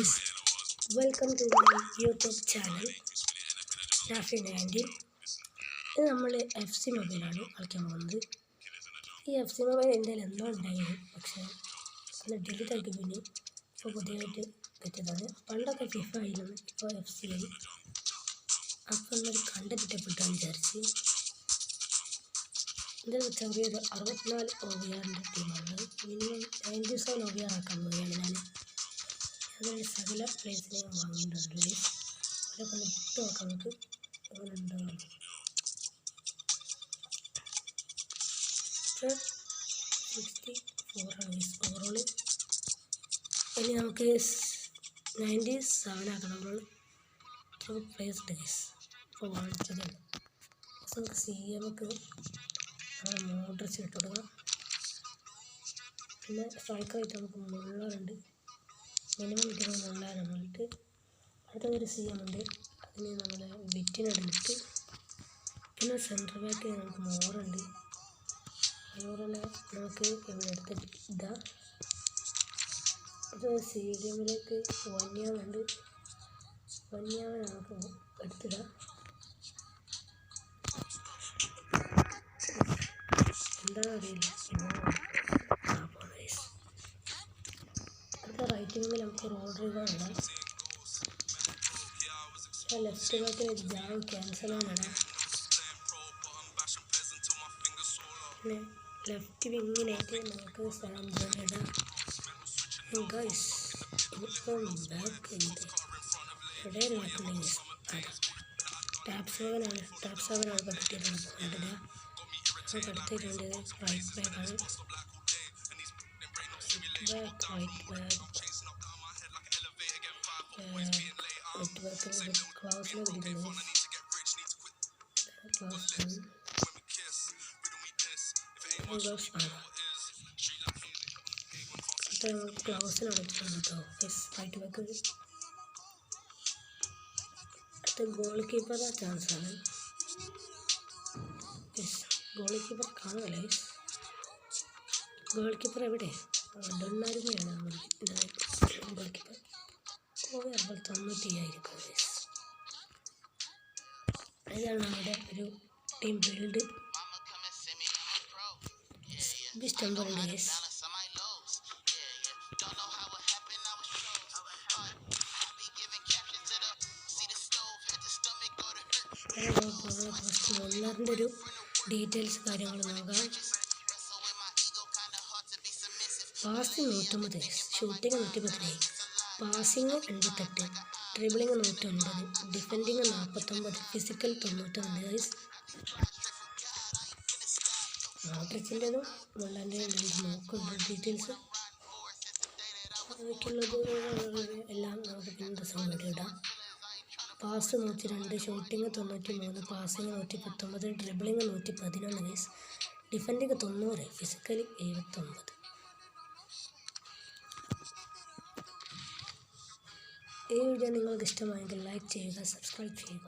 guys, welcome to my YouTube channel Rafi 19. ഇത് നമ്മൾ FC മൊബൈലാണ് കളിക്കാൻ പോകുന്നത്. ഈ FC മൊബൈൽ എൻ്റെ എന്തോ ഉണ്ടായിരുന്നു, പക്ഷേ അത് ഡിലീറ്റ് ആക്കി പിന്നെ ഇപ്പോൾ പുതിയതായിട്ട് പറ്റിയതാണ്. പണ്ടൊക്കെ FIFA ആയിരുന്നു, ഇപ്പോൾ FC ആയി. അപ്പോൾ എന്നൊരു കണ്ടന്റ് ഇട്ടപ്പെട്ടാന്ന് വിചാരിച്ച് ഇതിൽ ചെറിയൊരു 64 OVR ടീമാണ്. മിനിമം 97 OVR ആക്കാൻ പോവുകയാണ് ഞാൻ. അതിൽ സകല പ്ലേസിനെയും വാങ്ങിയിട്ടുണ്ട്. അവരൊക്കെ ഒന്ന് ഇട്ട് നോക്കാം നമുക്ക് അങ്ങനെ ഉണ്ടാകും. 64 ആണ് ഓവറോൾ. ഇനി നമുക്ക് 97 ആക്കണം. നമ്മൾ പ്ലേസ് ഉണ്ട് ഗൈസ്. ഇപ്പോൾ വാങ്ങിച്ചതാണ്. നമുക്ക് CMക്ക് മോഡ് ഡ്രസ് ഇട്ട് കൊടുക്കാം. പിന്നെ സ്ട്രൈക്കറായിട്ട് നമുക്ക് മുള്ളറുണ്ട്. മിനിമം കിട്ടുന്ന മുള്ളാണ് നമ്മളിട്ട്. അടുത്തൊരു CM ഉണ്ട്, അതിന് നമ്മൾ ബിറ്റിനെടുത്തിട്ട്. പിന്നെ സെൻറ്റർ ബാക്ക് നമുക്ക് മോറുണ്ട്. അതുപോലെ തന്നെ നമുക്ക് ഇവിടെ എടുത്തിട്ട് ഇതാ അത് CDMലേക്ക് വന്യാവുണ്ട്. വന്യാവ് നമുക്ക് എടുത്തിടാം. എന്താ അറിയില്ല. അടുത്ത റൈറ്റ് വിങ്ങിൽ നമുക്ക് റോഡ് ഇടാം. ലെഫ്റ്റ് ബാക്ക് ജാം ക്യാൻസൽ ആണിടാം. പിന്നെ ലെഫ്റ്റ് വിങ്ങിനായിട്ട് നമുക്ക് സാംസൺ ഇടാം. ഗൈസ് ഇനിയിപ്പം ബാക്ക് ഇവിടെ ബാക്കുണ്ടെങ്കിൽ ടാപ്പ് സെവനാണ് ഇപ്പോൾ കിട്ടിയിട്ടുള്ളത്. പോകേണ്ടത് നമുക്ക് എടുത്തിട്ടുണ്ട്. റൈറ്റ് ബാക്കാണ്. റൈറ്റ് ബാക്ക് ക്ലാസ്സിനെ കിട്ടിയിട്ടുണ്ട്. ക്ലാസ് ക്ലാസ്സിന് അടച്ചിട്ടുണ്ട് കേട്ടോ. റൈറ്റ് ബാക്ക് അടുത്ത ഗോൾ കീപ്പറുടെ ചാൻസാണ്. ഗോൾ കീപ്പർ കാണുമല്ലേ? ഗോൾ കീപ്പർ എവിടെ? ഡൊണ്ണാരുമയാണ് നമ്മൾ ഗോൾ കീപ്പർ. അപ്പോൾ 90 ആയിരിക്കും. ഇതാണ് നമ്മുടെ ഒരു ടീം ബിൽഡ്. ഇഷ്ടം പോലെ ഗൈസ്. ഫസ്റ്റ് മുള്ളറിൻ്റെ ഒരു ഡീറ്റെയിൽസ് കാര്യങ്ങൾ നോക്കാം. Passing 109, shooting 110, passing 88, dribbling 109, defending 49, physical 92 guys. മോഡ്രിച്ചിൻ്റെതും മുള്ളറിൻ്റെയും നോക്കുന്നുണ്ട് ഡീറ്റെയിൽസ്. അതൊക്കെയുള്ളത് എല്ലാം നമുക്ക് പിന്നെ ദിവസം വീഡിയോ ഇടാം. Pass 102, shooting 93, passing 119, dribbling 111 guys, defending 90, physically 79. ഈ വീഡിയോ നിങ്ങൾക്ക് ഇഷ്ടമായെങ്കിൽ ലൈക്ക് ചെയ്യുക, സബ്സ്ക്രൈബ് ചെയ്യുക.